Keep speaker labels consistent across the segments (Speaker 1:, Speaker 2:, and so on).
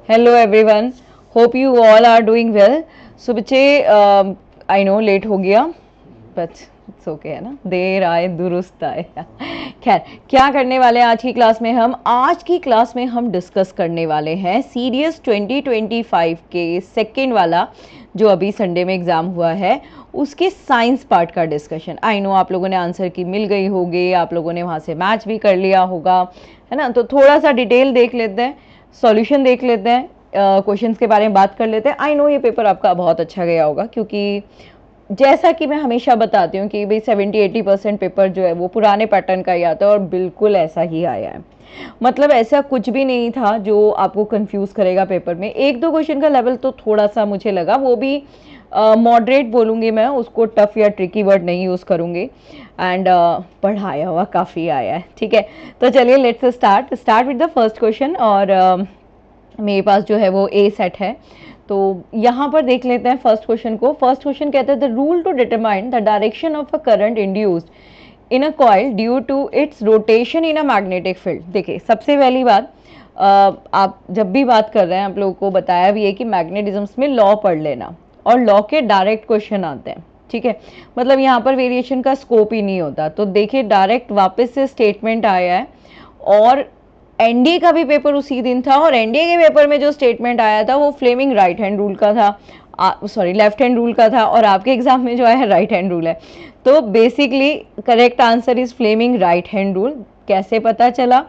Speaker 1: Hello everyone. Hope you all are doing well. So बच्चे I know late हो गया but it's okay है ना, देर आए दुरुस्त आए। खैर, क्या करने वाले हैं आज की क्लास में हम डिस्कस करने वाले हैं सीरियस 2025 के सेकेंड वाला जो अभी संडे में एग्ज़ाम हुआ है उसके साइंस पार्ट का डिस्कशन। आई नो आप लोगों ने आंसर की मिल गई होगी, आप लोगों ने वहाँ से मैच भी कर लिया होगा, है ना। तो थोड़ा सा डिटेल देख लेते हैं, सॉल्यूशन देख लेते हैं, क्वेश्चंस के बारे में बात कर लेते हैं। आई नो ये पेपर आपका बहुत अच्छा गया होगा, क्योंकि जैसा कि मैं हमेशा बताती हूँ कि भाई 70-80% पेपर जो है वो पुराने पैटर्न का ही आता है, और बिल्कुल ऐसा ही आया है। मतलब ऐसा कुछ भी नहीं था जो आपको कंफ्यूज करेगा पेपर में। एक दो क्वेश्चन का लेवल तो थोड़ा सा मुझे लगा, वो भी मॉडरेट बोलूँगी मैं उसको, टफ या ट्रिकी वर्ड नहीं यूज़ करूँगी। एंड पढ़ाया हुआ काफ़ी आया है, ठीक है। तो चलिए let's start with the first question. और मेरे पास जो है वो ए सेट है, तो यहाँ पर देख लेते हैं फर्स्ट क्वेश्चन को। फर्स्ट क्वेश्चन कहता है the rule to determine the direction of a current induced in a coil due to its rotation in a magnetic field. देखिए, सबसे पहली बात, आप जब भी बात कर रहे हैं आप लोगों को बताया भी है कि मैग्नेटिज्म्स में लॉ पढ़ लेना, और लॉ के डायरेक्ट क्वेश्चन आते हैं, ठीक है। मतलब यहाँ पर वेरिएशन का स्कोप ही नहीं होता। तो देखिए, डायरेक्ट वापस से स्टेटमेंट आया है, और एनडीए का भी पेपर उसी दिन था, और एनडीए के पेपर में जो स्टेटमेंट आया था वो फ्लेमिंग राइट हैंड रूल का था, सॉरी लेफ्ट हैंड रूल का था, और आपके एग्जाम में जो है राइट हैंड रूल है। तो basically correct answer is Fleming right hand rule. कैसे पता चला?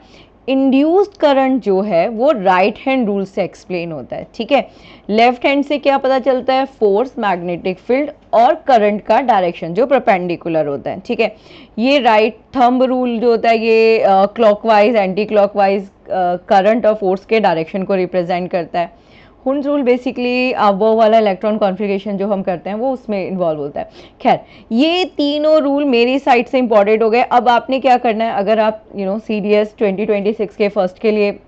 Speaker 1: इंड्यूस्ड करंट जो है वो राइट हैंड रूल से एक्सप्लेन होता है, ठीक है। लेफ्ट हैंड से क्या पता चलता है? फोर्स, मैग्नेटिक फील्ड और करंट का डायरेक्शन जो परपेंडिकुलर होता है, ठीक है। ये राइट थंब रूल जो होता है ये क्लॉकवाइज, एंटी क्लॉकवाइज करंट और फोर्स के डायरेक्शन को रिप्रेजेंट करता है। हुंस रूल बेसिकली वो वाला इलेक्ट्रॉन कॉन्फ़िगरेशन जो हम करते हैं वो उसमें इन्वॉल्व होता है। खैर, ये तीनों रूल मेरी साइड से इंपॉर्टेंट हो गए। अब आपने क्या करना है, अगर आप सीडीएस 2026 के फर्स्ट के लिए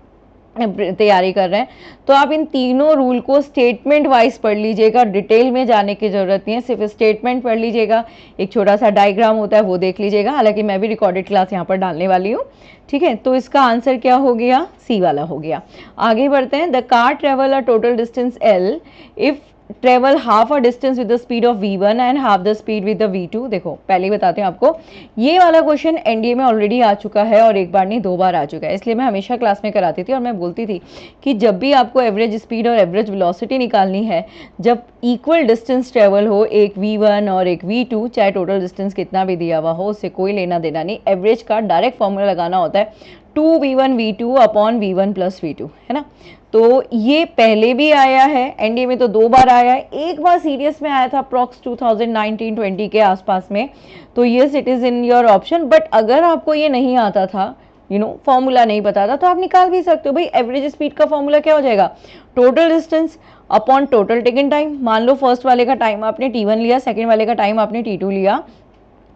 Speaker 1: तैयारी कर रहे हैं तो आप इन तीनों रूल को स्टेटमेंट वाइज पढ़ लीजिएगा, डिटेल में जाने की जरूरत नहीं है, सिर्फ स्टेटमेंट पढ़ लीजिएगा। एक छोटा सा डायग्राम होता है वो देख लीजिएगा, हालांकि मैं भी रिकॉर्डेड क्लास यहाँ पर डालने वाली हूँ, ठीक है। तो इसका आंसर क्या हो गया? सी वाला हो गया। आगे बढ़ते हैं। The car travel a total distance L if travel half a distance with the speed of v1 and half the speed with the v2। देखो, पहले ही बताते हैं आपको, ये वाला क्वेश्चन एनडीए में ऑलरेडी आ चुका है, और एक बार नहीं दो बार आ चुका है। इसलिए मैं हमेशा क्लास में कराती थी और मैं बोलती थी कि जब भी आपको एवरेज स्पीड और एवरेज वेलोसिटी निकालनी है, जब इक्वल डिस्टेंस ट्रेवल हो, एक v1 और एक v2, चाहे टोटल डिस्टेंस कितना भी दिया हुआ हो, उससे कोई लेना देना नहीं, एवरेज का डायरेक्ट फॉर्मूला लगाना होता है 2v1v2 upon v1 plus v2, है ना। तो ये पहले भी आया है, एनडीए में तो दो बार आया है, एक बार सीरियस में आया था अप्रॉक्स 2019-20 के आसपास में। तो yes, it is in your option. But अगर आपको ये नहीं आता था, फॉर्मूला नहीं पता था, तो आप निकाल भी सकते हो। भाई, एवरेज स्पीड का फॉर्मूला क्या हो जाएगा? Total distance upon total taken time. मान लो फर्स्ट वाले का टाइम आपने t1 लिया, सेकेंड वाले का टाइम आपने t2 लिया,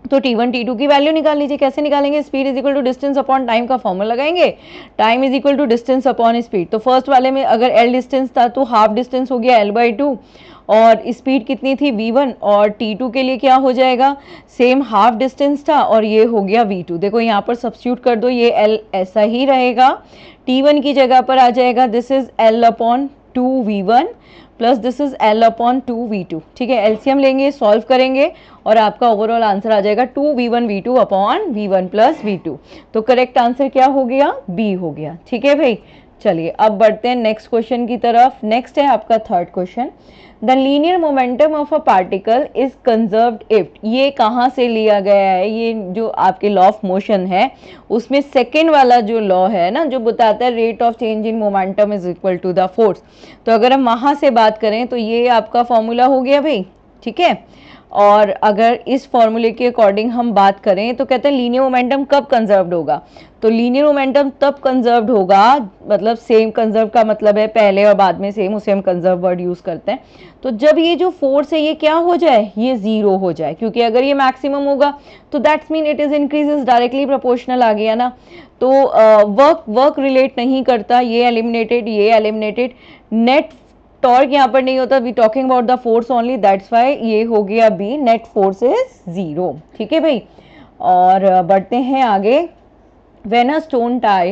Speaker 1: तो t1 t2 की वैल्यू निकाल लीजिए। कैसे निकालेंगे? Speed is equal to distance upon time का फॉर्मूला लगाएंगे, time is equal to distance upon speed. तो फर्स्ट वाले में अगर l डिस्टेंस था तो हाफ डिस्टेंस हो गया l/2, और स्पीड कितनी थी? v1, और t2 के लिए क्या हो जाएगा? सेम हाफ डिस्टेंस था और ये हो गया v2। देखो यहाँ पर सब्स्टिट्यूट कर दो, ये l ऐसा ही रहेगा, t1 की जगह पर आ जाएगा this is l/2v1 plus this is l/2v2, ठीक है। एलसीएम लेंगे, सॉल्व करेंगे, और आपका ओवरऑल आंसर आ जाएगा 2v1v2 upon v1 plus v2। तो करेक्ट आंसर क्या हो गया? बी हो गया, ठीक है भाई। चलिए अब बढ़ते हैं नेक्स्ट क्वेश्चन की तरफ। नेक्स्ट है आपका third question. The linear momentum of a particle is conserved if. ये कहाँ से लिया गया है? ये जो आपके लॉ ऑफ मोशन है उसमें सेकेंड वाला जो लॉ है ना, जो बताता है rate of change in momentum is equal to the force. तो अगर हम वहाँ से बात करें तो ये आपका फॉर्मूला हो गया भाई, ठीक है। और अगर इस फॉर्मूले के अकॉर्डिंग हम बात करें तो कहते हैं लीनियर मोमेंटम कब कंजर्व्ड होगा? तो लीनियर मोमेंटम तब कंजर्व्ड होगा, मतलब सेम कंजर्व का मतलब है पहले और बाद में सेम, उसे हम कंजर्व वर्ड यूज करते हैं। तो जब ये जो फोर्स है ये क्या हो जाए? ये जीरो हो जाए, क्योंकि अगर ये मैक्सिमम होगा तो that's mean it is increases directly proportional, आ गया ना। तो वर्क रिलेट नहीं करता, ये एलिमिनेटेड, ये एलिमिनेटेड। नेट टॉर्क यहाँ पर नहीं होता, we talking about the force only, that's why ये हो गया B, net force is zero, ठीक है भाई। और बढ़ते हैं आगे। When a stone tie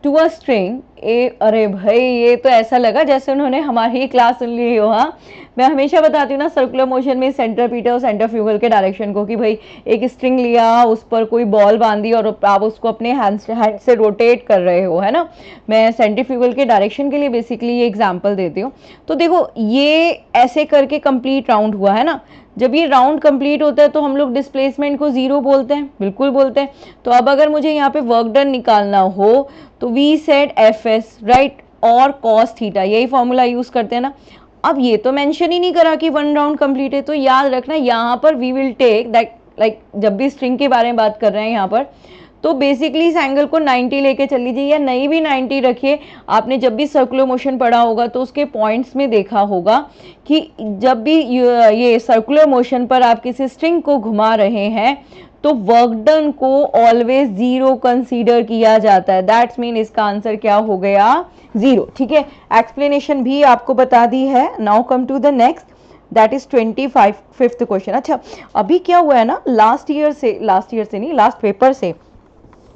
Speaker 1: to a string a, अरे भाई ये तो ऐसा लगा जैसे उन्होंने हमारी क्लास सुन ली हो। हाँ, मैं हमेशा बताती हूँ ना सर्कुलर मोशन में सेंट्रीपिटल और सेंट्रीफ्यूगल के डायरेक्शन को, कि भाई एक स्ट्रिंग लिया, उस पर कोई बॉल बांधी और आप उसको अपने हैंड से रोटेट कर रहे हो, है ना। मैं सेंट्रीफ्यूगल के डायरेक्शन के लिए बेसिकली ये एग्जाम्पल देती हूँ। तो देखो ये ऐसे करके कंप्लीट राउंड हुआ है ना। जब ये राउंड कंप्लीट होता है तो हम लोग डिस्प्लेसमेंट को जीरो बोलते हैं, बिल्कुल बोलते हैं। तो अब अगर मुझे यहाँ पे वर्क डन निकालना हो तो we said F S, right, और कॉस थीटा, यही फॉर्मूला यूज करते हैं ना। अब ये तो मेंशन ही नहीं करा कि वन राउंड कंप्लीट है, तो याद रखना यहाँ पर we will take that, like जब भी स्ट्रिंग के बारे में बात कर रहे हैं यहाँ पर, तो बेसिकली इस एंगल को 90 लेके चल लीजिए, या नहीं भी 90 रखिए। आपने जब भी सर्कुलर मोशन पढ़ा होगा तो उसके पॉइंट्स में देखा होगा कि जब भी ये सर्कुलर मोशन पर आप किसी स्ट्रिंग को घुमा रहे हैं तो वर्क डन को ऑलवेज जीरो कंसीडर किया जाता है। दैट्स मीन इसका आंसर क्या हो गया, जीरो। ठीक है, एक्सप्लेनेशन भी आपको बता दी है। Now come to the next, that is 25th question. अच्छा, अभी क्या हुआ है ना, लास्ट ईयर से नहीं, लास्ट पेपर से,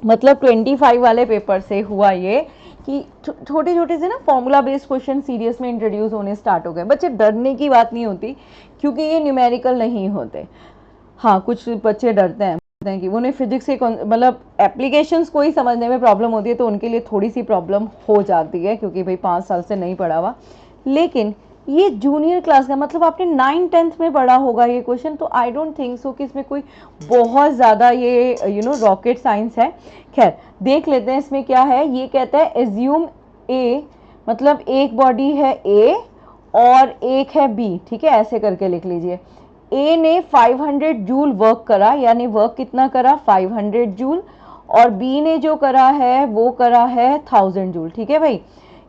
Speaker 1: मतलब 25 वाले पेपर से हुआ ये कि छोटे छोटे से ना फॉर्मूला बेस्ड क्वेश्चन सीरियस में इंट्रोड्यूस होने स्टार्ट हो गए। बच्चे डरने की बात नहीं होती क्योंकि ये न्यूमेरिकल नहीं होते। हाँ, कुछ बच्चे डरते हैं कि उन्हें फिजिक्स से मतलब एप्लीकेशंस को ही समझने में प्रॉब्लम होती है, तो उनके लिए थोड़ी सी प्रॉब्लम हो जाती है क्योंकि भाई 5 साल से नहीं पढ़ा हुआ। लेकिन ये जूनियर क्लास का, मतलब आपने 9th-10th में पढ़ा होगा ये क्वेश्चन, तो आई डोंट थिंक सो कि इसमें कोई बहुत ज़्यादा ये रॉकेट साइंस है। खैर देख लेते हैं इसमें क्या है। ये कहता है एज्यूम ए, मतलब एक बॉडी है ए और एक है बी, ठीक है, ऐसे करके लिख लीजिए। ए ने 500 जूल वर्क करा, यानी वर्क कितना करा, 500 जूल, और बी ने जो करा है वो करा है 1000 जूल। ठीक है भाई,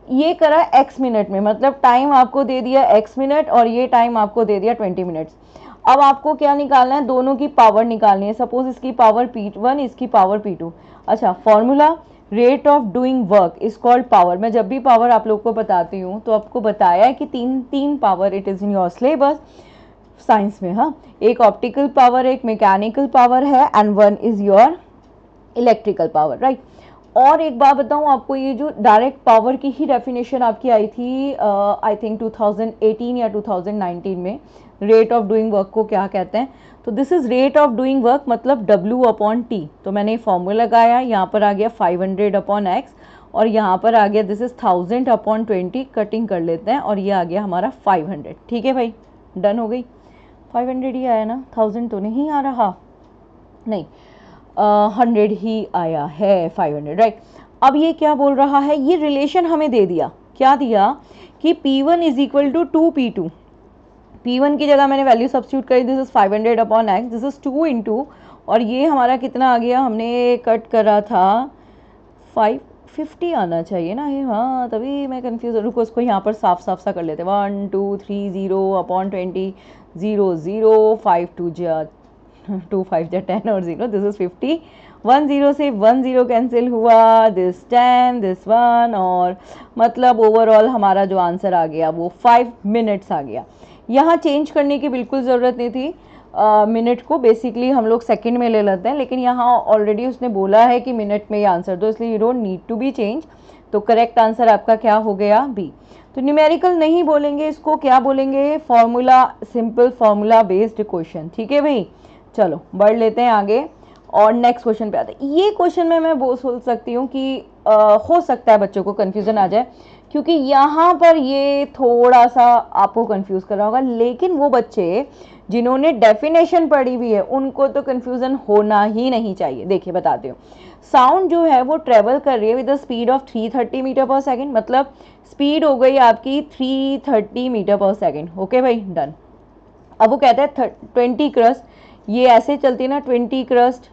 Speaker 1: ये करा x मिनट में, मतलब टाइम आपको दे दिया x मिनट और ये टाइम आपको दे दिया 20 मिनट्स। अब आपको क्या निकालना है, दोनों की पावर निकालनी है। सपोज इसकी पावर P1, इसकी पावर P2। अच्छा, formula rate of doing work is called power. मैं जब भी पावर आप लोग को बताती हूँ तो आपको बताया है कि तीन power, it is in your syllabus science में। हाँ, एक ऑप्टिकल पावर, एक मैकेनिकल पावर है, and one is your electrical power, right. और एक बात बताऊं आपको, ये जो डायरेक्ट पावर की ही डेफिनेशन आपकी आई थी आई थिंक 2018 या 2019 में, रेट ऑफ डूइंग वर्क को क्या कहते हैं। तो this is rate of doing work, मतलब W/T। तो मैंने फॉर्मूला लगाया, यहाँ पर आ गया 500/x और यहाँ पर आ गया दिस इज 1000/20। कटिंग कर लेते हैं और ये आ गया हमारा 500। ठीक है भाई, डन हो गई। 500 ही आया ना, 1000 तो नहीं आ रहा, नहीं 100 ही आया है, 500, राइट। अब ये क्या बोल रहा है, ये रिलेशन हमें दे दिया, क्या दिया कि P1 is equal to 2P2। P1 की जगह मैंने वैल्यू सब्स्टिट्यूट करी, this is 500/x, this is 2 into, और ये हमारा कितना आ गया, हमने कट करा था 550 आना चाहिए ना ये, हाँ तभी मैं कंफ्यूज। रुको उसको यहाँ पर साफ साफ सा कर लेते हैं। 1 2 3 0/20, 0 0 5 2 2 5 10 और 0, दिस इज 50। 1 0 से 1 0 कैंसिल हुआ, दिस 10, दिस 1, और मतलब ओवरऑल हमारा जो आंसर आ गया वो 5 मिनट्स आ गया। यहाँ चेंज करने की बिल्कुल ज़रूरत नहीं थी, मिनट को बेसिकली हम लोग सेकंड में ले लेते हैं, लेकिन यहाँ ऑलरेडी उसने बोला है कि मिनट में ये आंसर दो, इसलिए you don't need to be change. तो करेक्ट आंसर आपका क्या हो गया, बी। तो न्यूमेरिकल नहीं बोलेंगे इसको, क्या बोलेंगे, formula, simple formula based question. ठीक है भाई, चलो बढ़ लेते हैं आगे और नेक्स्ट क्वेश्चन पे आते हैं। ये क्वेश्चन में मैं वो सोच सकती हूँ कि हो सकता है बच्चों को कन्फ्यूजन आ जाए, क्योंकि यहाँ पर ये थोड़ा सा आपको कंफ्यूज कर रहा होगा, लेकिन वो बच्चे जिन्होंने डेफिनेशन पढ़ी हुई है उनको तो कंफ्यूजन होना ही नहीं चाहिए। देखिए बताती हूँ, साउंड जो है वो ट्रेवल कर रही है with the speed of 330 metre per second, मतलब स्पीड हो गई आपकी 330 मीटर पर सेकेंड। ओके भाई, डन। अब वो कहता है 20 क्रस्ट, ये ऐसे चलती है ना, 20 क्रस्ट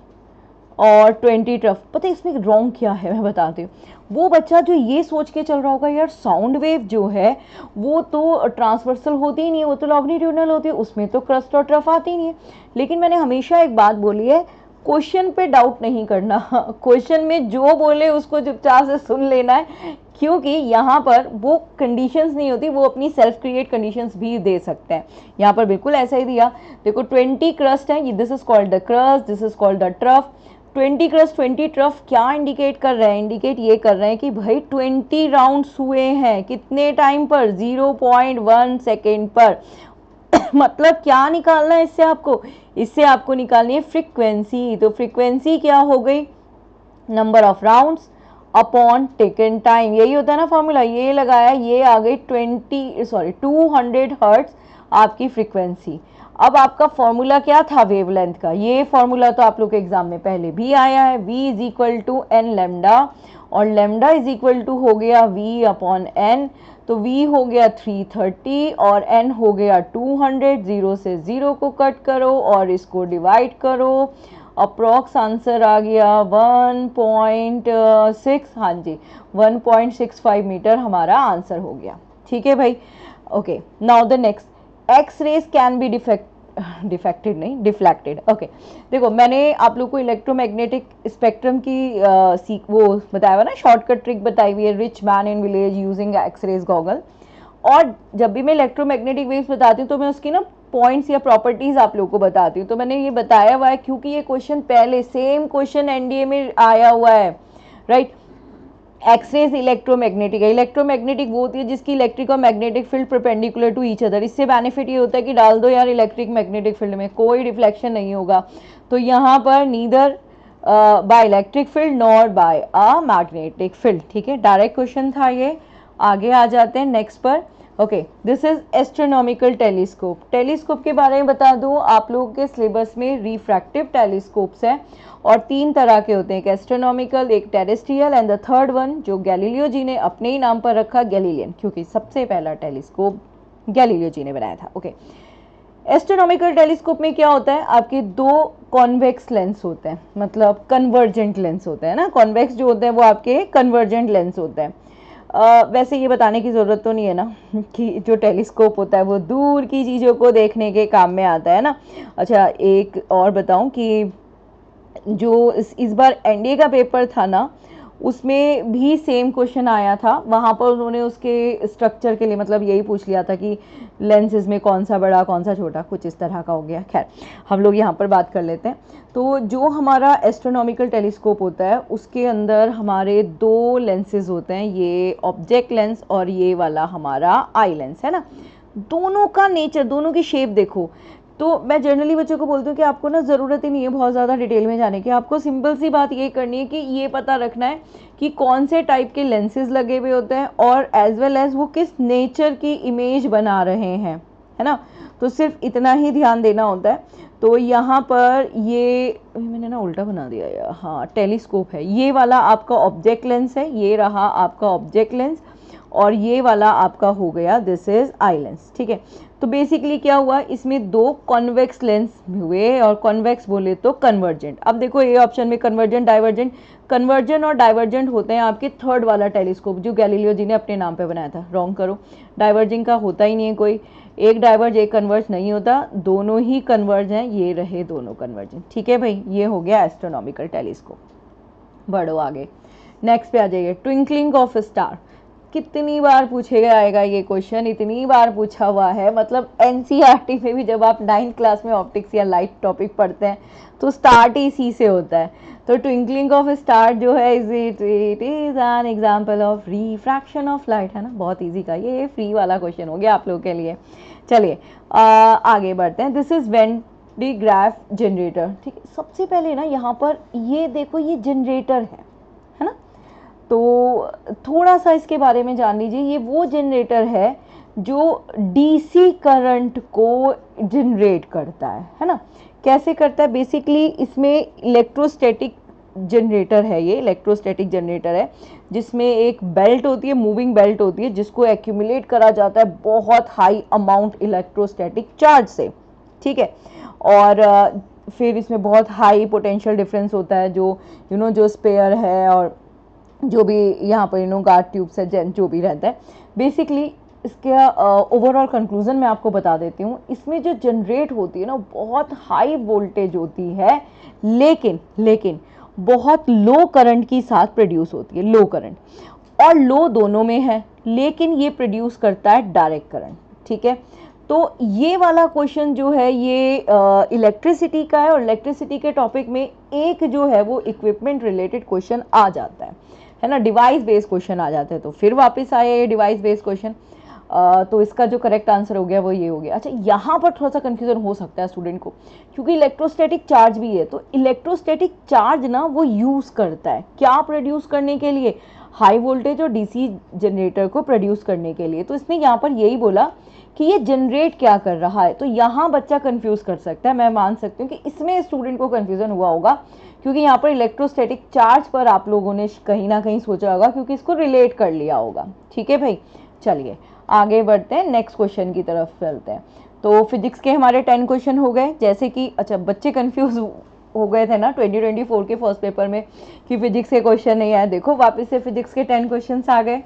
Speaker 1: और 20 ट्रफ। पता है इसमें रॉन्ग क्या है, मैं बताती हूँ। वो बच्चा जो ये सोच के चल रहा होगा यार साउंड वेव जो है वो तो ट्रांसवर्सल होती ही नहीं है, वो तो लॉन्गिट्यूडनल होती है, उसमें तो क्रस्ट और ट्रफ आती नहीं है। लेकिन मैंने हमेशा एक बात बोली है, क्वेश्चन पे डाउट नहीं करना, क्वेश्चन में जो बोले उसको चुपचाप से सुन लेना है, क्योंकि यहाँ पर वो कंडीशंस नहीं होती, वो अपनी सेल्फ क्रिएट कंडीशंस भी दे सकते हैं। यहाँ पर बिल्कुल ऐसा ही दिया, देखो 20 क्रस्ट है, this is called the crust, this is called the trough, 20 cross 20 turf क्या इंडिकेट कर रहे हैं? इंडिकेट ये कर रहे हैं कि भाई 20 राउंड्स हुए हैं, कितने टाइम पर? 0.1 सेकेंड पर। मतलब क्या निकालना है इससे आपको? इससे आपको निकालनी है फ्रीक्वेंसी। तो फ्रीक्वेंसी क्या हो गई? Number of rounds upon taken time, यही होता है ना फॉर्मूला। ये लगाया, ये आ गई 200 हर्ट्ज आपकी फ्रीक्वेंसी। अब आपका फॉर्मूला क्या था वेवलेंथ का? ये फॉर्मूला तो आप लोग के एग्जाम में पहले भी आया है, v is equal to n lambda, और लेमडा इज इक्वल टू हो गया v अपॉन एन। तो v हो गया 330 और n हो गया 200। 0 से 0 को कट करो और इसको डिवाइड करो, अप्रॉक्स आंसर आ गया 1.6, हाँ जी 1.65 मीटर हमारा आंसर हो गया। ठीक है भाई, okay. Now the next, x raise can be defected नहीं, डिफ्लेक्टेड। ओके, देखो मैंने आप लोग को इलेक्ट्रोमैग्नेटिक स्पेक्ट्रम की वो बताया हुआ ना, शॉर्टकट ट्रिक बताई हुई है, rich man in village using X rays goggle. और जब भी मैं इलेक्ट्रोमैग्नेटिक वेव्स बताती हूँ तो मैं उसकी ना पॉइंट्स या प्रॉपर्टीज आप लोगों को बताती हूँ। तो मैंने ये बताया हुआ है क्योंकि ये क्वेश्चन पहले सेम क्वेश्चन एनडीए में आया हुआ है, राइट। एक्सरेज इलेक्ट्रोमैग्नेटिक है। इलेक्ट्रोमैग्नेटिक वो होती है जिसकी इलेक्ट्रिक और magnetic field perpendicular to each other. इससे बेनिफिट ये होता है कि डाल दो यार इलेक्ट्रिक मैग्नेटिक फील्ड में, कोई रिफ्लेक्शन नहीं होगा। तो यहाँ पर neither by electric field nor bye a magnetic field. ठीक है, डायरेक्ट क्वेश्चन था ये। आगे आ जाते हैं नेक्स्ट पर। Okay, this is astronomical telescope. Telescope के बारे में बता दूं, आप लोगों के सिलेबस में रिफ्रैक्टिव टेलीस्कोप्स हैं और 3 तरह के होते हैं, एक एस्ट्रोनॉमिकल, एक terrestrial and the third one जो गैलीलियो जी ने अपने ही नाम पर रखा, गैलीलियन, क्योंकि सबसे पहला टेलीस्कोप गैलीलियो जी ने बनाया था। ओके, एस्ट्रोनॉमिकल टेलीस्कोप में क्या होता है, आपके 2 कॉन्वेक्स लेंस होते हैं, मतलब कन्वर्जेंट लेंस होते हैं ना। कॉन्वेक्स जो होते हैं वो आपके कन्वर्जेंट लेंस होते हैं। वैसे ये बताने की ज़रूरत तो नहीं है ना कि जो टेलीस्कोप होता है वो दूर की चीज़ों को देखने के काम में आता है ना। अच्छा, एक और बताऊं कि जो इस बार एनडीए का पेपर था ना, उसमें भी सेम क्वेश्चन आया था। वहाँ पर उन्होंने उसके स्ट्रक्चर के लिए मतलब यही पूछ लिया था कि लेंसेज में कौन सा बड़ा कौन सा छोटा, कुछ इस तरह का हो गया। खैर, हम लोग यहाँ पर बात कर लेते हैं। तो जो हमारा एस्ट्रोनॉमिकल टेलीस्कोप होता है उसके अंदर हमारे 2 लेंसेज होते हैं, ये ऑब्जेक्ट लेंस और ये वाला हमारा आई लेंस है ना। दोनों का नेचर, दोनों की शेप देखो। तो मैं जनरली बच्चों को बोलती हूँ कि आपको ना ज़रूरत ही नहीं है बहुत ज़्यादा डिटेल में जाने की। आपको सिंपल सी बात ये करनी है कि ये पता रखना है कि कौन से टाइप के लेंसेज लगे हुए होते हैं और एज वेल एज वो किस नेचर की इमेज बना रहे हैं, है ना। तो सिर्फ इतना ही ध्यान देना होता है। तो यहाँ पर ये मैंने ना उल्टा बना दिया यार, हाँ टेलीस्कोप है, ये वाला आपका ऑब्जेक्ट लेंस है, ये रहा आपका ऑब्जेक्ट लेंस, और ये वाला आपका हो गया दिस इज आई लेंस। ठीक है, तो बेसिकली क्या हुआ, इसमें 2 कॉन्वेक्स लेंस हुए, और कॉन्वेक्स बोले तो कन्वर्जेंट। अब देखो ये ऑप्शन में कन्वर्जेंट डाइवर्जेंट, कन्वर्जेंट और डाइवर्जेंट होते हैं आपके थर्ड वाला टेलीस्कोप जो गैलीलियो जी ने अपने नाम पे बनाया था। रॉन्ग करो, डाइवर्जिंग का होता ही नहीं है कोई, एक डाइवर्ज एक कन्वर्ज नहीं होता, दोनों ही कन्वर्ज हैं, ये रहे दोनों कन्वर्जेंट। ठीक है भाई, ये हो गया एस्ट्रोनॉमिकल टेलीस्कोप। बढ़ो आगे, नेक्स्ट पे आ जाइए, ट्विंकलिंग ऑफ स्टार। कितनी बार पूछेगा आएगा ये क्वेश्चन, इतनी बार पूछा हुआ है। मतलब एनसीईआरटी में भी जब आप 9th क्लास में ऑप्टिक्स या लाइट टॉपिक पढ़ते हैं तो स्टार्ट ही इसी से होता है। तो ट्विंकलिंग ऑफ स्टार जो है it is an example of refraction of light, है ना। बहुत ईजी का ये फ्री वाला क्वेश्चन हो गया आप लोगों के लिए। चलिए आगे बढ़ते हैं। This is when D graph generator. ठीक है, सबसे पहले ना यहाँ पर ये देखो, ये जनरेटर है ना। तो थोड़ा सा इसके बारे में जान लीजिए। ये वो जनरेटर है जो डीसी करंट को जनरेट करता है ना। कैसे करता है, बेसिकली इसमें इलेक्ट्रोस्टैटिक जनरेटर है, ये इलेक्ट्रोस्टैटिक जनरेटर है जिसमें एक बेल्ट होती है, मूविंग बेल्ट होती है, जिसको एक्यूमुलेट करा जाता है बहुत हाई अमाउंट इलेक्ट्रोस्टैटिक चार्ज से। ठीक है, और फिर इसमें बहुत हाई पोटेंशियल डिफरेंस होता है, जो जो स्पेयर है और जो भी यहाँ पर गार्ड ट्यूब्स है, जो भी रहता है। बेसिकली इसका ओवरऑल कंक्लूजन मैं आपको बता देती हूँ। इसमें जो जनरेट होती है ना बहुत हाई वोल्टेज होती है, लेकिन बहुत लो करंट की साथ प्रोड्यूस होती है। लो करंट और लो दोनों में है, लेकिन ये प्रोड्यूस करता है डायरेक्ट करंट। ठीक है, तो ये वाला क्वेश्चन जो है ये इलेक्ट्रिसिटी का है, और इलेक्ट्रिसिटी के टॉपिक में एक जो है वो इक्विपमेंट रिलेटेड क्वेश्चन आ जाता है ना, डिवाइस बेस्ड क्वेश्चन आ जाते हैं। तो फिर वापस आया ये डिवाइस बेस्ड क्वेश्चन, तो इसका जो करेक्ट आंसर हो गया वो ये हो गया। अच्छा, यहाँ पर थोड़ा सा कंफ्यूजन हो सकता है स्टूडेंट को, क्योंकि इलेक्ट्रोस्टैटिक चार्ज भी है। तो इलेक्ट्रोस्टैटिक चार्ज ना वो यूज़ करता है क्या प्रोड्यूस करने के लिए, हाई वोल्टेज और डीसी जनरेटर को प्रोड्यूस करने के लिए। तो इसने यहाँ पर यही बोला कि ये जनरेट क्या कर रहा है। तो यहाँ बच्चा कंफ्यूज कर सकता है, मैं मान सकती हूँ कि इसमें स्टूडेंट को कंफ्यूजन हुआ होगा, क्योंकि यहाँ पर इलेक्ट्रोस्टैटिक चार्ज पर आप लोगों ने कहीं ना कहीं सोचा होगा, क्योंकि इसको रिलेट कर लिया होगा। ठीक है भाई, चलिए आगे बढ़ते हैं, नेक्स्ट क्वेश्चन की तरफ चलते हैं। तो फिजिक्स के हमारे 10 क्वेश्चन हो गए। जैसे कि अच्छा, बच्चे कंफ्यूज हो गए थे ना 2024 के फर्स्ट पेपर में कि फिजिक्स के क्वेश्चन नहीं आए, देखो वापस से फिजिक्स के 10 क्वेश्चन आ गए।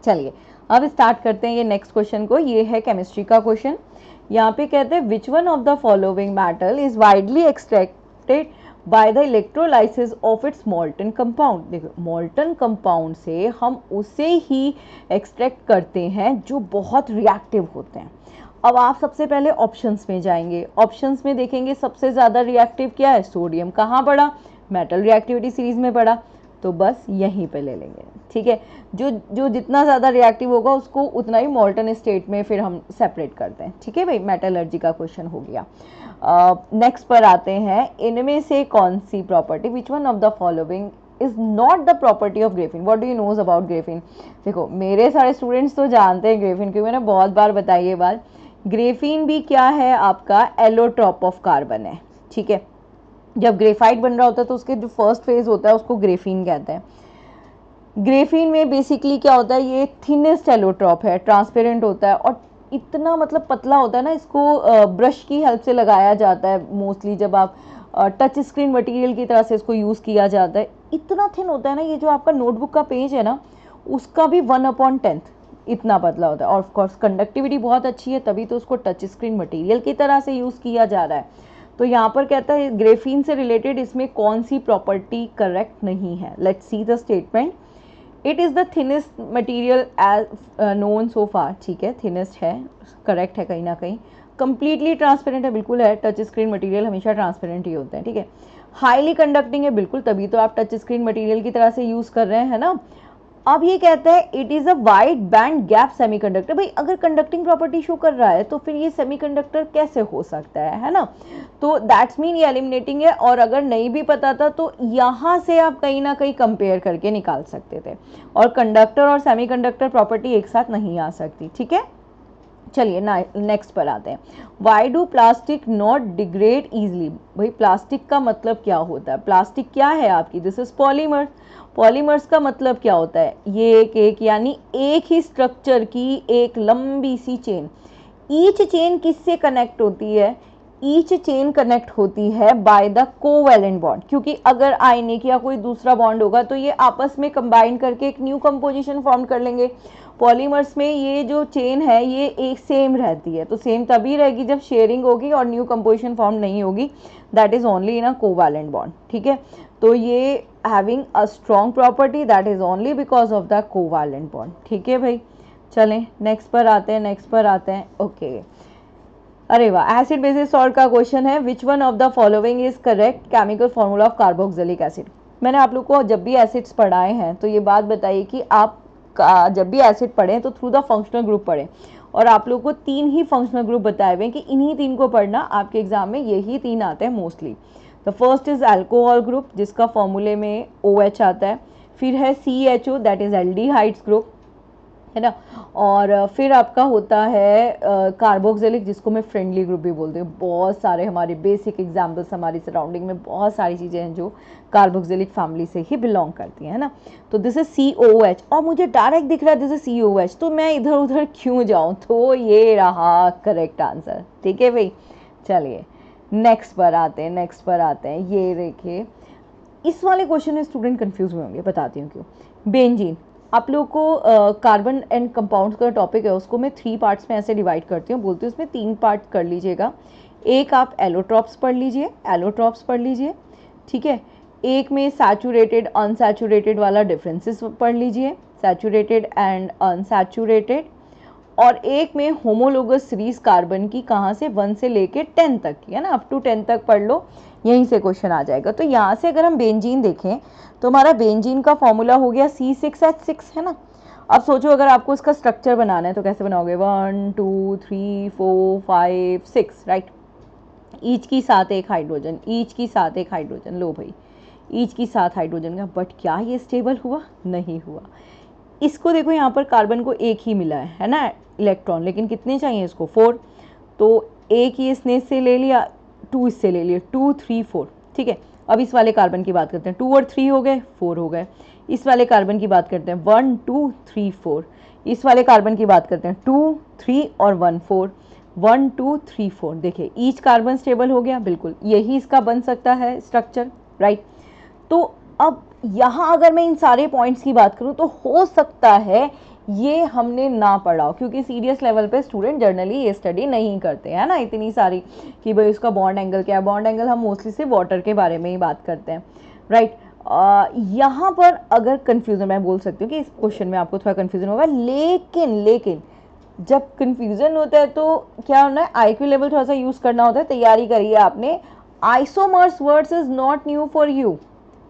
Speaker 1: चलिए अब स्टार्ट करते हैं ये नेक्स्ट क्वेश्चन को। ये है केमिस्ट्री का क्वेश्चन। यहाँ पे कहते हैं which one of the following metal is widely extracted by the electrolysis of its molten compound. देखो, मोल्टन कंपाउंड से हम उसे ही एक्सट्रैक्ट करते हैं जो बहुत रिएक्टिव होते हैं। अब आप सबसे पहले ऑप्शंस में जाएंगे, ऑप्शंस में देखेंगे सबसे ज़्यादा रिएक्टिव क्या है, सोडियम। कहाँ पड़ा, मेटल रिएक्टिविटी सीरीज में पड़ा, तो बस यहीं पे ले लेंगे। ठीक है, जो जितना ज़्यादा रिएक्टिव होगा उसको उतना ही मोल्टन स्टेट में फिर हम सेपरेट करते हैं। ठीक है भाई, मेटलर्जी का क्वेश्चन हो गया। नेक्स्ट पर आते हैं, इनमें से कौन सी property, which one of the following is not the property of graphene. What do you knows about graphene. देखो मेरे सारे स्टूडेंट्स तो जानते हैं ग्रेफिन, क्योंकि मैंने बहुत बार बताई ये बात। ग्रेफिन भी क्या है, आपका एलोट्रॉप ऑफ कार्बन है। ठीक है, जब ग्रेफाइट बन रहा होता है तो उसके जो फर्स्ट फेज होता है उसको ग्रेफिन कहते हैं। ग्रेफिन में बेसिकली क्या होता है, ये थिनेस्ट एलोट्रॉप है, ट्रांसपेरेंट होता है और इतना मतलब पतला होता है ना, इसको ब्रश की हेल्प से लगाया जाता है मोस्टली, जब आप टच स्क्रीन मटेरियल की तरह से इसको यूज़ किया जाता है। इतना थिन होता है ना, ये जो आपका नोटबुक का पेज है ना उसका भी 1/10 इतना पतला होता है। और ऑफकोर्स कंडक्टिविटी बहुत अच्छी है, तभी तो उसको टच स्क्रीन मटेरियल की तरह से यूज़ किया जा रहा है। तो यहाँ पर कहता है ग्रेफिन से रिलेटेड इसमें कौन सी प्रॉपर्टी करेक्ट नहीं है। Let's see the statement. It is the thinnest material as known so far. ठीक है, थिनेस्ट है, करेक्ट है कहीं ना कहीं। कंप्लीटली ट्रांसपेरेंट है, बिल्कुल है, टच स्क्रीन मटेरियल हमेशा ट्रांसपेरेंट ही होते हैं। ठीक है, हाईली कंडक्टिंग है, बिल्कुल, तभी तो आप टच स्क्रीन मटेरियल की तरह से यूज़ कर रहे हैं ना। अब ये कहता है it is a wide band gap semiconductor. भाई अगर कंडक्टिंग प्रॉपर्टी शो कर रहा है तो फिर ये सेमीकंडक्टर कैसे हो सकता है ना। तो दैट्स मीन ये एलिमिनेटिंग है, और अगर नहीं भी पता था तो यहाँ से आप कहीं ना कहीं कंपेयर करके निकाल सकते थे, और कंडक्टर और सेमीकंडक्टर प्रॉपर्टी एक साथ नहीं आ सकती। ठीक है, चलिए नेक्स्ट पर आते हैं। Why do plastic not degrade easily. भाई प्लास्टिक का मतलब क्या होता है, प्लास्टिक क्या है आपकी, दिस इज पॉलीमर। पॉलीमर्स का मतलब क्या होता है, ये एक यानी एक ही स्ट्रक्चर की एक लंबी सी चेन। ईच चेन किससे कनेक्ट होती है, ईच चेन कनेक्ट होती है बाय द कोवैलेंट बॉन्ड, क्योंकि अगर आयनिक या कोई दूसरा बॉन्ड होगा तो ये आपस में कंबाइन करके एक न्यू कंपोजिशन फॉर्म कर लेंगे। पॉलीमर्स में ये जो चेन है ये एक सेम रहती है, तो सेम तभी रहेगी जब शेयरिंग होगी और न्यू कंपोजिशन फॉर्म नहीं होगी, that is only in a covalent bond. ठीक है, तो ये having a strong property that is only because of the covalent bond. ठीक है भाई, चलें नेक्स्ट पर आते हैं, नेक्स्ट पर आते हैं। ओके, अरे वाह, एसिड बेसिस सॉल्ट का क्वेश्चन है। विच one of the following is correct chemical formula of carboxylic acid. मैंने आप लोग को जब भी एसिड्स पढ़ाए हैं तो ये बात बताइए कि आप जब भी एसिड पढ़ें तो थ्रू द फंक्शनल ग्रुप पढ़ें, और आप लोग को 3 ही फंक्शनल ग्रुप बताए हुए हैं कि इन्हीं 3 को पढ़ना, आपके एग्जाम में यही 3 आते हैं mostly. The first is alcohol group जिसका फॉर्मूले में OH आता है, फिर है CHO that is aldehydes group, है ना, और फिर आपका होता है कार्बोक्सिलिक जिसको मैं फ्रेंडली ग्रुप भी बोलती हूँ। बहुत सारे हमारे बेसिक एग्जाम्पल्स हमारी सराउंडिंग में बहुत सारी चीज़ें हैं जो कार्बोक्सिलिक फैमिली से ही बिलोंग करती हैं, है ना। तो दिस इज COH, और मुझे डायरेक्ट दिख रहा है दिस इज COH, तो मैं इधर उधर क्यों जाऊँ, तो ये रहा करेक्ट आंसर। ठीक है भाई, चलिए नेक्स्ट पर आते हैं, नेक्स्ट पर आते हैं। ये देखिए, इस वाले क्वेश्चन में स्टूडेंट कंफ्यूज हुए होंगे, बताती हूँ क्यों। बेंजीन, आप लोग को कार्बन एंड कंपाउंड्स का टॉपिक है उसको मैं 3 पार्ट्स में ऐसे डिवाइड करती हूँ, बोलती हूँ उसमें 3 पार्ट कर लीजिएगा। एक आप एलोट्रॉप्स पढ़ लीजिए, एलोट्रॉप्स पढ़ लीजिए, ठीक है। एक में सैचुरेटेड अनसैचुरेटेड वाला डिफरेंसेस पढ़ लीजिए, सैचुरेटेड एंड अनसैचुरेटेड। और एक में होमोलोगस सीरीज कार्बन की कहाँ से 1 से लेके 10 तक की है ना, अप टू 10 तक पढ़ लो, यहीं से क्वेश्चन आ जाएगा। तो यहाँ से अगर हम बेंजीन देखें तो हमारा बेंजीन का फॉर्मूला हो गया C6H6 है ना। अब सोचो अगर आपको इसका स्ट्रक्चर बनाना है तो कैसे बनाओगे, 1 2 3 4 5 6 राइट, ईच की साथ एक हाइड्रोजन, ईच की साथ एक हाइड्रोजन, लो भाई ईच की साथ हाइड्रोजन का, बट क्या ये स्टेबल हुआ, नहीं हुआ। इसको देखो यहाँ पर कार्बन को एक ही मिला है ना इलेक्ट्रॉन, लेकिन कितने चाहिए इसको 4, तो एक ही इसने इससे ले लिया, 2 इससे ले लिया, 2 3 4 ठीक है। अब इस वाले कार्बन की बात करते हैं, 2 और 3 हो गए 4 हो गए। इस वाले कार्बन की बात करते हैं 1 2 3 4, इस वाले कार्बन की बात करते हैं 2 3 और 1 4, 1 2 3 4, देखिए ईच कार्बन स्टेबल हो गया, बिल्कुल यही इसका बन सकता है स्ट्रक्चर राइट। तो अब यहाँ अगर मैं इन सारे पॉइंट्स की बात करूँ तो हो सकता है ये हमने ना पढ़ा हो, क्योंकि सीरियस लेवल पे स्टूडेंट जर्नली ये स्टडी नहीं करते हैं ना इतनी सारी कि भाई उसका बॉन्ड एंगल क्या है। बॉन्ड एंगल हम मोस्टली सिर्फ वाटर के बारे में ही बात करते हैं राइट। यहाँ पर अगर कन्फ्यूज़न, मैं बोल सकती हूँ कि इस क्वेश्चन में आपको थोड़ा कन्फ्यूज़न होगा, लेकिन जब कन्फ्यूज़न होता है तो क्या होना है, IQ लेवल थोड़ा सा यूज़ करना होता है। तैयारी करिए आपने, isomers words is not new for you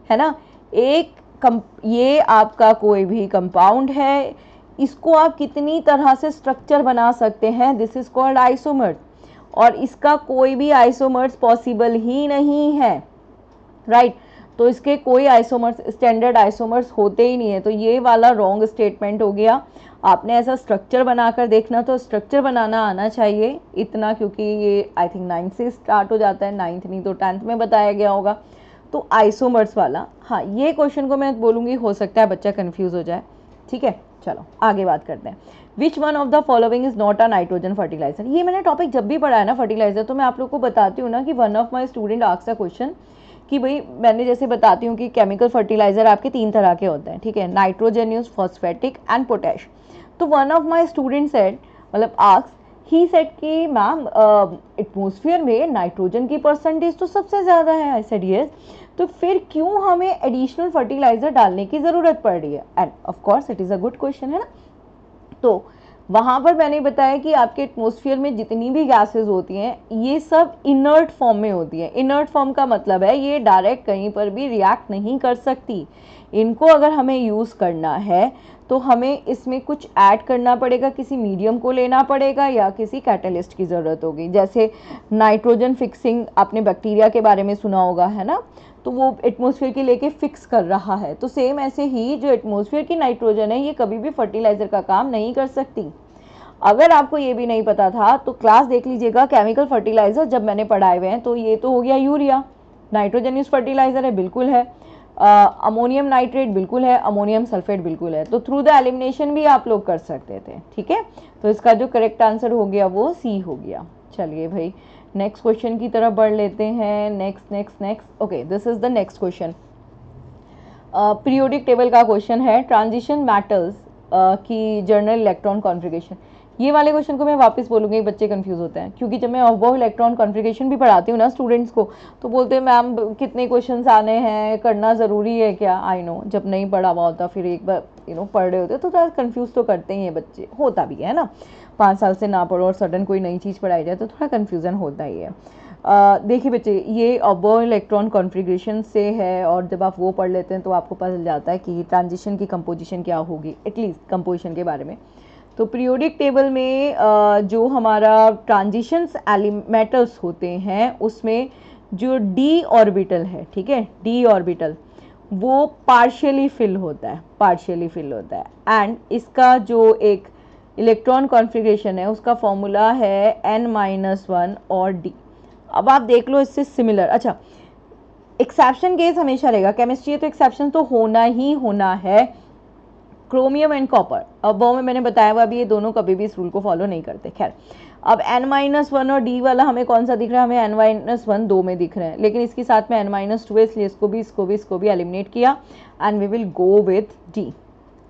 Speaker 1: है ना। ये आपका कोई भी कंपाउंड है, इसको आप कितनी तरह से स्ट्रक्चर बना सकते हैं, दिस इज कॉल्ड आइसोमर्स, और इसका कोई भी आइसोमर्स पॉसिबल ही नहीं है राइट। तो इसके कोई आइसोमर्स, स्टैंडर्ड आइसोमर्स होते ही नहीं है। तो ये वाला रॉन्ग स्टेटमेंट हो गया। आपने ऐसा स्ट्रक्चर बनाकर देखना, तो स्ट्रक्चर बनाना आना चाहिए इतना, क्योंकि ये आई थिंक 9th से स्टार्ट हो जाता है, 9th नहीं तो 10th में बताया गया होगा। तो आइसोमर्स वाला, हाँ ये क्वेश्चन को मैं बोलूँगी हो सकता है बच्चा कंफ्यूज हो जाए, ठीक है। चलो आगे बात करते हैं। Which one of the following is not a nitrogen fertiliser. ये मैंने टॉपिक जब भी पढ़ा है ना फर्टिलाइजर, तो मैं आप लोग को बताती हूँ ना कि one of my student asked a question कि भाई मैंने जैसे बताती हूँ कि केमिकल फर्टिलाइजर आपके 3 तरह के होते हैं, ठीक है, नाइट्रोजनियस, फॉस्फेटिक एंड पोटैश। तो one of my student said, मतलब आस्क, ही सेड कि मैम एटमॉस्फेयर में नाइट्रोजन की परसेंटेज तो सबसे ज़्यादा है। आई सेड यस, तो फिर क्यों हमें एडिशनल फर्टिलाइजर डालने की ज़रूरत पड़ रही है, end of course it is a good question है ना। तो वहाँ पर मैंने बताया कि आपके एटमॉस्फेयर में जितनी भी गैसेस होती हैं ये सब इनर्ट फॉर्म में होती हैं। इनर्ट फॉर्म का मतलब है ये डायरेक्ट कहीं पर भी रिएक्ट नहीं कर सकती। इनको अगर हमें यूज़ करना है तो हमें इसमें कुछ ऐड करना पड़ेगा, किसी मीडियम को लेना पड़ेगा या किसी कैटलिस्ट की ज़रूरत होगी। जैसे नाइट्रोजन फिक्सिंग आपने बैक्टीरिया के बारे में सुना होगा है ना, तो वो एटमॉस्फेयर के लेके फिक्स कर रहा है। तो सेम ऐसे ही जो एटमॉस्फेयर की नाइट्रोजन है ये कभी भी फर्टिलाइजर का काम नहीं कर सकती। अगर आपको ये भी नहीं पता था तो क्लास देख लीजिएगा केमिकल फर्टिलाइजर जब मैंने पढ़ाए हुए हैं। तो ये तो हो गया यूरिया, नाइट्रोजन यूज फर्टिलाइजर है, बिल्कुल है। अमोनियम नाइट्रेट बिल्कुल है, अमोनियम सल्फेट बिल्कुल है। तो थ्रू द एलिमिनेशन भी आप लोग कर सकते थे, ठीक है। तो इसका जो करेक्ट आंसर हो गया वो सी हो गया। चलिए भाई नेक्स्ट क्वेश्चन की तरफ बढ़ लेते हैं। Next okay, this is the next question. Periodic table का क्वेश्चन है, ट्रांजिशन मेटल्स की जर्नल इलेक्ट्रॉन कॉन्फ़िगरेशन। ये वाले क्वेश्चन को मैं वापस बोलूँगी, बच्चे कंफ्यूज होते हैं, क्योंकि जब मैं ऑफ इलेक्ट्रॉन कॉन्फ़िगरेशन भी पढ़ाती हूँ ना स्टूडेंट्स को, तो बोलते हैं मैम कितने क्वेश्चंस आने हैं, करना ज़रूरी है क्या। आई नो, जब नहीं पढ़ा हुआ होता फिर एक बार पढ़ रहे होते तो थोड़ा कन्फ्यूज़ तो करते ही हैं बच्चे, होता भी है ना। 5 साल से ना पढ़ो और सडन कोई नई चीज़ पढ़ाई जाए तो थोड़ा कन्फ्यूज़न होता ही है। देखिए बच्चे, ये ऑफ इलेक्ट्रॉन कॉन्फ़िगरेशन से है, और जब आप वो पढ़ लेते हैं तो आपको पता चल जाता है कि ट्रांजिशन की कंपोजिशन क्या होगी, एटलीस्ट कंपोजिशन के बारे में। तो पीरियोडिक टेबल में जो हमारा ट्रांजिशंस मेटल्स होते हैं उसमें जो डी ऑर्बिटल है, ठीक है, डी ऑर्बिटल वो पार्शियली फिल होता है, एंड इसका जो एक इलेक्ट्रॉन कॉन्फ़िगरेशन है उसका फॉर्मूला है n-1 और d। अब आप देख लो इससे सिमिलर। अच्छा, एक्सेप्शन केस हमेशा रहेगा, केमिस्ट्री है तो एक्सेप्शन तो होना ही होना है। क्रोमियम एंड कॉपर, अब वो में मैंने बताया हुआ अभी ये दोनों कभी भी इस रूल को फॉलो नहीं करते। खैर, अब n-1 और d वाला हमें कौन सा दिख रहा है, हमें n-1 दो में दिख रहे हैं, लेकिन इसके साथ में n-2 है, इसलिए इसको भी एलिमिनेट किया and we will go with d।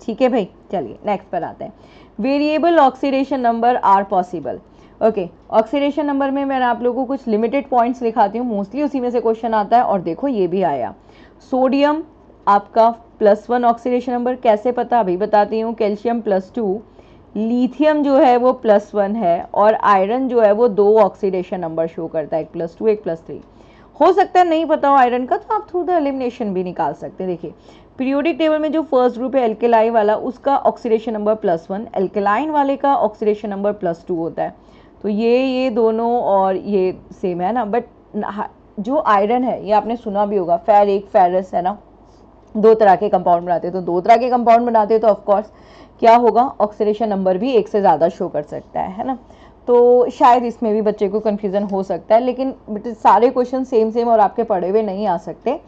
Speaker 1: ठीक है भाई, चलिए नेक्स्ट पर आते हैं। Variable oxidation number are possible. Okay, oxidation number में मैं आप लोगों को कुछ लिमिटेड पॉइंट्स लिखाती हूँ, मोस्टली उसी में से क्वेश्चन आता है। और देखो ये भी आया, सोडियम आपका +1 ऑक्सीडेशन नंबर, कैसे पता, अभी बताती हूँ। कैल्शियम +2, लिथियम जो है वो +1 है और आयरन जो है वो 2 ऑक्सीडेशन नंबर शो करता है, एक +2 एक +3। हो सकता है नहीं पता हो आयरन का, तो आप थ्रू द एलिमिनेशन भी निकाल सकते हैं। देखिए पीरियोडिक टेबल में जो फर्स्ट ग्रुप है एल्केलाई वाला, उसका ऑक्सीडेशन नंबर +1, एल्केलाइन वाले का ऑक्सीडेशन नंबर +2 होता है। तो ये दोनों और ये सेम है ना। बट जो आयरन है ये आपने सुना भी होगा, फेरिक फेरस है ना, 2 तरह के कंपाउंड बनाते हैं। तो 2 तरह के कंपाउंड बनाते हैं तो ऑफकोर्स क्या होगा, ऑक्सीडेशन नंबर भी एक से ज़्यादा शो कर सकता है ना। तो शायद इसमें भी बच्चे को कन्फ्यूज़न हो सकता है, लेकिन सारे क्वेश्चन सेम और आपके पढ़े हुए नहीं आ सकते।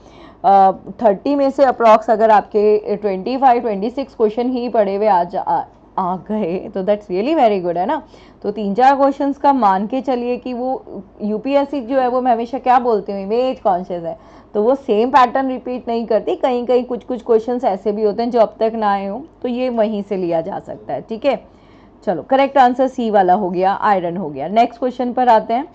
Speaker 1: 30 में से अप्रॉक्स अगर आपके 25-26 क्वेश्चन ही पढ़े हुए आ गए तो दैट्स रियली वेरी गुड है ना। तो 3-4 क्वेश्चंस का मान के चलिए कि वो यूपीएससी जो है वो मैं हमेशा क्या बोलती हूँ, इमेज कॉन्शियस है, तो वो सेम पैटर्न रिपीट नहीं करती। कहीं कहीं कुछ क्वेश्चंस ऐसे भी होते हैं जो अब तक ना आए हों, तो ये वहीं से लिया जा सकता है। ठीक है, चलो करेक्ट आंसर सी वाला हो गया, आयरन हो गया। नेक्स्ट क्वेश्चन पर आते हैं।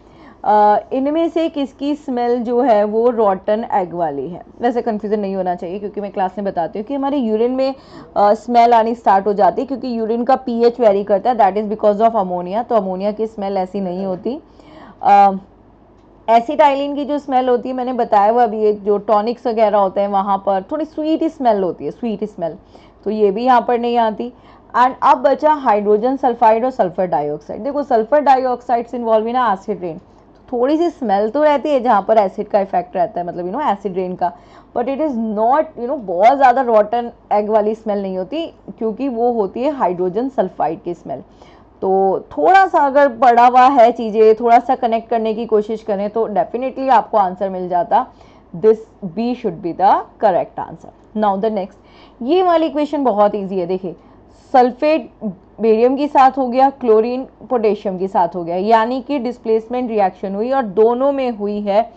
Speaker 1: इनमें से किसकी स्मेल जो है वो रॉटन एग वाली है। वैसे कन्फ्यूजन नहीं होना चाहिए क्योंकि मैं क्लास में बताती हूँ कि हमारे यूरिन में स्मेल आनी स्टार्ट हो जाती है, क्योंकि यूरिन का पीएच वेरी करता है, that is because of ammonia. तो अमोनिया की स्मेल ऐसी नहीं होती। एसिटाइलिन की जो स्मेल होती है मैंने बताया हुआ अभी, ये जो टॉनिक्स वगैरह होते हैं वहाँ पर थोड़ी स्वीट स्मेल होती है, स्वीट स्मेल, तो ये भी यहाँ पर नहीं आती। एंड अब बचा हाइड्रोजन सल्फाइड और सल्फर डाइऑक्साइड। देखो सल्फर डाइऑक्साइड से इन्वॉल्व है ना एसिड रेन, थोड़ी सी स्मेल तो रहती है जहाँ पर एसिड का इफेक्ट रहता है, मतलब एसिड रेन का, बट इट इज़ नॉट बहुत ज़्यादा रॉटन एग वाली स्मेल नहीं होती, क्योंकि वो होती है हाइड्रोजन सल्फाइड की स्मेल। तो थोड़ा सा अगर पढ़ा हुआ है चीज़ें, थोड़ा सा कनेक्ट करने की कोशिश करें तो डेफिनेटली आपको आंसर मिल जाता। This B should be the correct answer. Now the next, ये वाली इक्वेशन बहुत ईजी है। देखिए सल्फेट बेरियम के साथ हो गया, क्लोरीन पोटेशियम के साथ हो गया, यानी कि डिस्प्लेसमेंट रिएक्शन हुई और दोनों में हुई है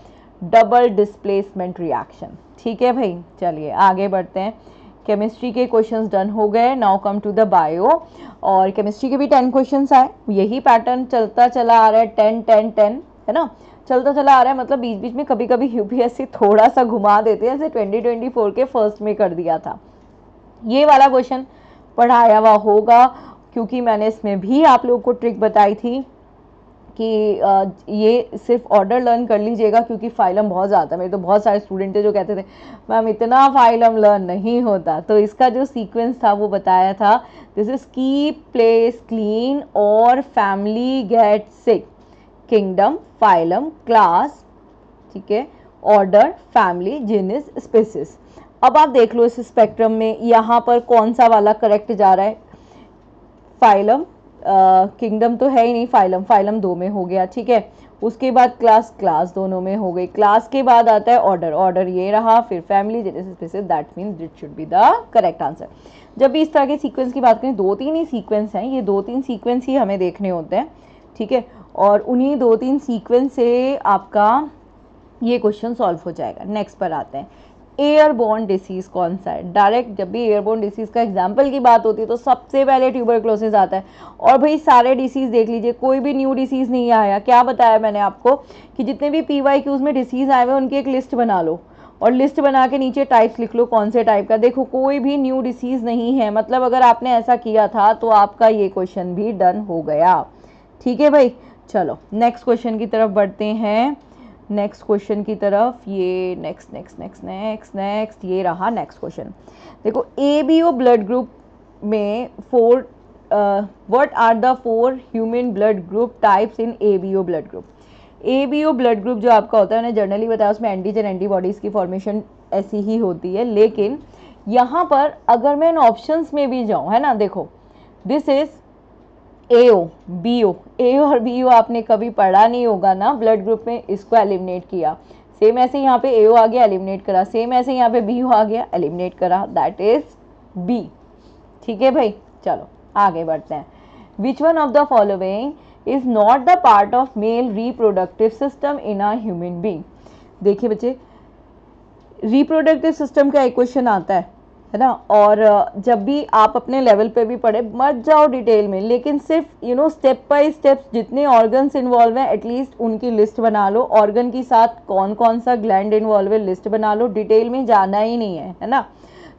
Speaker 1: डबल डिस्प्लेसमेंट रिएक्शन। ठीक है भाई, चलिए आगे बढ़ते हैं। केमिस्ट्री के क्वेश्चंस डन हो गए। Now come to the bio. और केमिस्ट्री के भी 10 क्वेश्चंस आए, यही पैटर्न चलता चला आ रहा है, 10-10-10 है ना, चलता चला आ रहा है। मतलब बीच बीच में कभी कभी यूपीएससी थोड़ा सा घुमा देते हैं, जैसे 2024 के फर्स्ट में कर दिया था। ये वाला क्वेश्चन पढ़ाया हुआ होगा, क्योंकि मैंने इसमें भी आप लोगों को ट्रिक बताई थी कि ये सिर्फ ऑर्डर लर्न कर लीजिएगा, क्योंकि फाइलम बहुत ज़्यादा है। मेरे तो बहुत सारे स्टूडेंट थे जो कहते थे मैम इतना फाइलम लर्न नहीं होता। तो इसका जो सीक्वेंस था वो बताया था, this is keep place clean और family get sick, kingdom phylum class, ठीक है, ऑर्डर फैमिली जीनस स्पीसीज। अब आप देख लो इस स्पेक्ट्रम में यहाँ पर कौन सा वाला करेक्ट जा रहा है। फाइलम, किंगडम तो है ही नहीं, फाइलम, फाइलम 2 में हो गया। ठीक है, उसके बाद क्लास, क्लास दोनों में हो गई। क्लास के बाद आता है ऑर्डर, ऑर्डर ये रहा, फिर family genus species, that means it should be the correct answer. जब भी इस तरह के सीक्वेंस की बात करें, 2-3 ही सीक्वेंस हैं, ये 2-3 सीक्वेंस ही हमें देखने होते हैं। ठीक है, और उन्हीं 2-3 सीक्वेंस से आपका ये क्वेश्चन सॉल्व हो जाएगा। नेक्स्ट पर आते हैं, एयरबोर्न डिसीज कौन सा है। डायरेक्ट जब भी एयरबोर्न डिसीज का एग्जाम्पल की बात होती है तो सबसे पहले ट्यूबरक्लोसिस आता है। और भाई सारे डिसीज देख लीजिए, कोई भी न्यू डिसीज नहीं आया। क्या बताया मैंने आपको कि जितने भी PYQs में डिसीज आए हुए उनकी एक लिस्ट बना लो, और लिस्ट बना के नीचे टाइप्स लिख लो कौन से टाइप का। देखो कोई भी न्यू डिसीज नहीं है, मतलब अगर आपने ऐसा किया था तो आपका ये क्वेश्चन भी डन हो गया। ठीक है भाई, चलो नेक्स्ट क्वेश्चन की तरफ बढ़ते हैं। नेक्स्ट क्वेश्चन की तरफ, ये next next next next next ये रहा नेक्स्ट क्वेश्चन। देखो ABO ब्लड ग्रुप में what are the 4 human blood group types in ABO blood group. ABO blood group जो आपका होता है, मैंने जनरली बताया उसमें एंटीजन एंटीबॉडीज़ की फॉर्मेशन ऐसी ही होती है, लेकिन यहाँ पर अगर मैं इन ऑप्शंस में भी जाऊँ, है ना, देखो this is AO BO, AO और BO आपने कभी पढ़ा नहीं होगा ना ब्लड ग्रुप में, इसको एलिमिनेट किया। सेम ऐसे यहाँ पे AO आ गया, एलिमिनेट करा, सेम ऐसे यहाँ पे BO आ गया, एलिमिनेट करा, दैट इज B। ठीक है भाई, चलो आगे बढ़ते हैं। Which one of the following is not the part of male reproductive system in a human being. देखिए बच्चे, रिप्रोडक्टिव सिस्टम का एक क्वेश्चन आता है ना, और जब भी आप अपने लेवल पे भी पढ़े, मत जाओ डिटेल में, लेकिन सिर्फ स्टेप बाय स्टेप जितने ऑर्गन्स इन्वॉल्व हैं एटलीस्ट उनकी लिस्ट बना लो, ऑर्गन के साथ कौन कौन सा ग्लैंड इन्वॉल्व है लिस्ट बना लो, डिटेल में जाना ही नहीं है ना।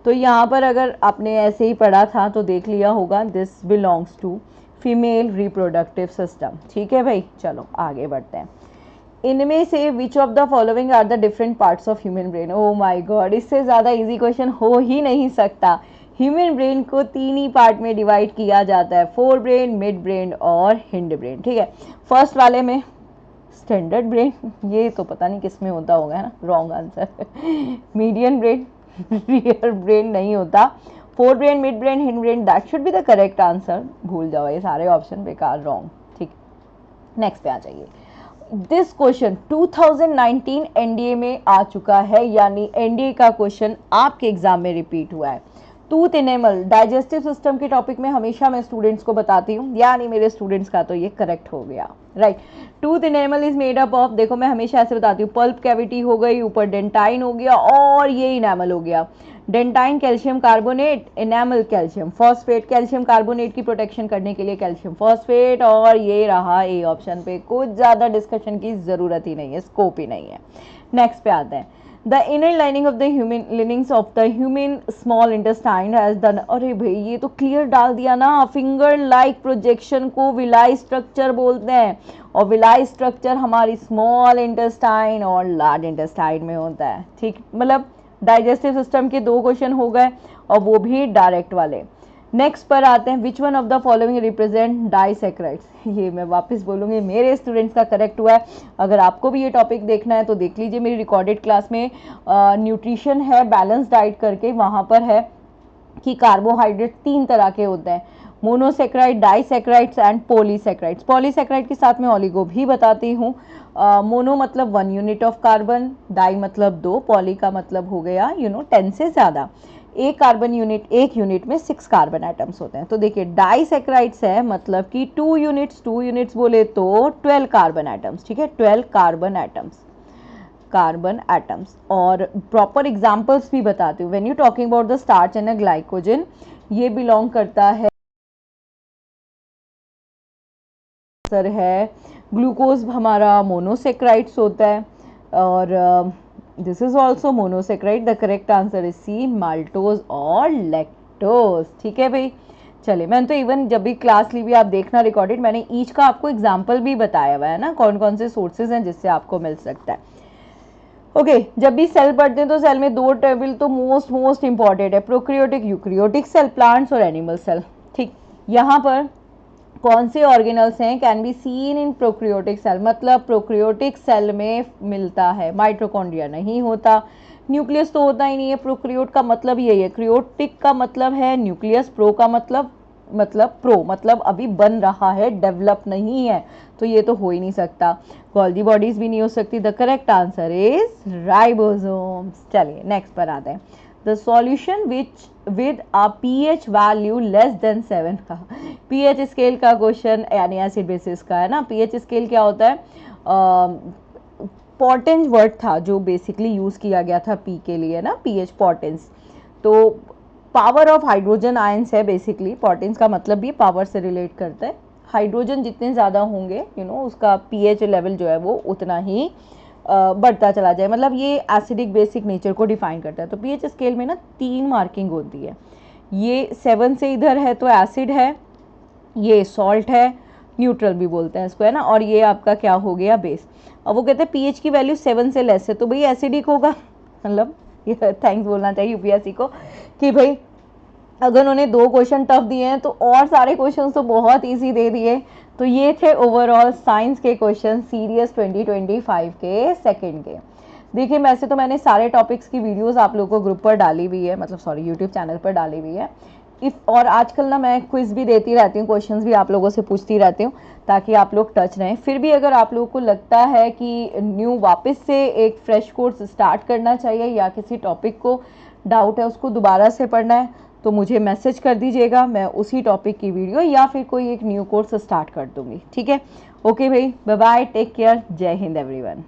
Speaker 1: तो तो यहाँ पर अगर आपने ऐसे ही पढ़ा था तो देख लिया होगा, this belongs to female reproductive system. ठीक है भाई, चलो आगे बढ़ते हैं। इनमें से which of the following are the different parts of human brain. Oh my God, इससे ज़्यादा इजी क्वेश्चन हो ही नहीं सकता। ह्यूमन ब्रेन को 3 ही पार्ट में डिवाइड किया जाता है, फोर ब्रेन, मिड ब्रेन और हिंड ब्रेन। ठीक है, फर्स्ट वाले में स्टैंडर्ड ब्रेन, ये तो पता नहीं किस में होता होगा, है ना, wrong answer. Median brain, rear brain नहीं होता। Fore brain, mid brain, hind brain, that should be the correct answer. भूल जाओ, ये सारे ऑप्शन बेकार, रॉन्ग। ठीक, नेक्स्ट पे आ जाइए। दिस क्वेश्चन 2019 एनडीए में आ चुका है, यानी एनडीए का क्वेश्चन आपके एग्जाम में रिपीट हुआ है। टूथ एनिमल, डाइजेस्टिव सिस्टम के टॉपिक में हमेशा मैं स्टूडेंट्स को बताती हूँ, यानी मेरे स्टूडेंट्स का तो ये करेक्ट हो गया, right. Tooth animal is made up of, देखो मैं हमेशा ऐसे बताती हूँ, पल्प कैविटी हो गई, ऊपर डेंटाइन हो गया और ये इनेमल हो गया। Dentine calcium carbonate, enamel calcium phosphate, calcium carbonate की प्रोटेक्शन करने के लिए कैल्शियम फॉस्फेट, और ये रहा ए ऑप्शन पे। कुछ ज़्यादा डिस्कशन की ज़रूरत ही नहीं है, स्कोप ही नहीं है। नेक्स्ट पे आते हैं। The inner lining of the human linings of the human small intestine has done, अरे भाई ये तो क्लियर डाल दिया ना, फिंगर लाइक प्रोजेक्शन को विलाई स्ट्रक्चर बोलते हैं, और विलाई स्ट्रक्चर हमारी स्मॉल इंटेस्टाइन और लार्ज इंटेस्टाइन में होता है। ठीक, मतलब डाइजेस्टिव सिस्टम के 2 क्वेश्चन हो गए, और वो भी डायरेक्ट वाले। नेक्स्ट पर आते हैं, which one of the following represent disaccharides. ये मैं वापस बोलूँगी, मेरे स्टूडेंट्स का करेक्ट हुआ है। अगर आपको भी ये टॉपिक देखना है तो देख लीजिए, मेरी रिकॉर्डेड क्लास में न्यूट्रिशन है, बैलेंस डाइट करके, वहाँ पर है कि कार्बोहाइड्रेट 3 तरह के होते हैं, monosaccharide, disaccharides and polysaccharides. Polysaccharide के साथ मैं ऑलिगो भी बताती हूँ। मोनो मतलब 1 यूनिट ऑफ कार्बन, डाई मतलब 2, पॉली का मतलब हो गया 10 से ज़्यादा। एक कार्बन यूनिट, एक यूनिट में 6 कार्बन एटम्स होते हैं। तो देखिए डाइसेक्राइड्स है मतलब कि 2 यूनिट्स बोले तो 12 कार्बन एटम्स। ठीक है, 12 कार्बन एटम्स। और प्रॉपर एग्जांपल्स भी बताती हूँ। When you talking about the starch and glycogen, ये बिलोंग करता है, सर है ग्लूकोज हमारा मोनोसेक्राइड्स होता है, और this is also monosaccharide. The correct answer is C, maltose और लैक्टोज। ठीक है भाई, चलिए, मैंने तो इवन जब भी क्लास ली हुई, आप देखना रिकॉर्डेड, मैंने ईच का आपको एग्जाम्पल भी बताया हुआ है ना, कौन कौन से सोर्सेज हैं जिससे आपको मिल सकता है। ओके, जब भी सेल पढ़ते हैं तो सेल में 2 टेबल तो मोस्ट इंपॉर्टेंट है, प्रोक्रियोटिक, यूक्रियोटिक सेल, प्लांट्स और एनिमल सेल। ठीक, यहाँ पर कौन से ऑर्गेनल्स हैं, can be seen in prokaryotic cell, मतलब प्रोक्रियोटिक सेल में मिलता है। माइटोकॉन्ड्रिया नहीं होता, न्यूक्लियस तो होता ही नहीं है। प्रोक्रियोट का मतलब यही है, क्रियोटिक का मतलब है न्यूक्लियस, प्रो का मतलब अभी बन रहा है, डेवलप नहीं है, तो ये तो हो ही नहीं सकता। गोल्गी बॉडीज भी नहीं हो सकती। The correct answer is ribosomes. चलिए नेक्स्ट पर आते हैं। The solution which with a pH value less than 7 का, पीएच स्केल का क्वेश्चन, यानी एसिड बेसिस का है ना। पीएच स्केल क्या होता है, पॉर्टेंस वर्ड था जो बेसिकली यूज किया गया था पी के लिए ना, पीएच पॉर्टेंस। तो पावर ऑफ हाइड्रोजन आयंस है बेसिकली, पॉर्टेंस का मतलब भी पावर से रिलेट करता है। हाइड्रोजन जितने ज़्यादा होंगे उसका पीएच लेवल जो है वो उतना ही बढ़ता चला जाए, मतलब ये एसिडिक बेसिक नेचर को डिफाइन करता है। तो पीएच स्केल में ना 3 मार्किंग होती है, ये 7 से इधर है तो एसिड है, ये सॉल्ट है, न्यूट्रल भी बोलते हैं इसको, है ना, और ये आपका क्या हो गया, बेस। अब वो कहते हैं पीएच की वैल्यू 7 से लेस है तो भाई एसिडिक होगा, मतलब ये थैंक्स बोलना चाहिए यूपीएससी को कि भाई अगर उन्होंने 2 क्वेश्चन टफ दिए हैं तो और सारे क्वेश्चन तो बहुत इजी दे दिए। तो ये थे ओवरऑल साइंस के क्वेश्चन सीरीज 2025 के सेकंड के। देखिए वैसे तो मैंने सारे टॉपिक्स की वीडियोस आप लोगों को ग्रुप पर डाली हुई है, मतलब सॉरी यूट्यूब चैनल पर डाली हुई है। और आजकल ना मैं क्विज भी देती रहती हूँ, क्वेश्चंस भी आप लोगों से पूछती रहती हूँ ताकि आप लोग टच रहें। फिर भी अगर आप लोगों को लगता है कि न्यू वापस से एक फ्रेश कोर्स स्टार्ट करना चाहिए या किसी टॉपिक को डाउट है उसको दोबारा से पढ़ना है तो मुझे मैसेज कर दीजिएगा, मैं उसी टॉपिक की वीडियो या फिर कोई एक न्यू कोर्स स्टार्ट कर दूंगी। ठीक है, ओके भाई, बाय बाय, टेक केयर, जय हिंद एवरीवन।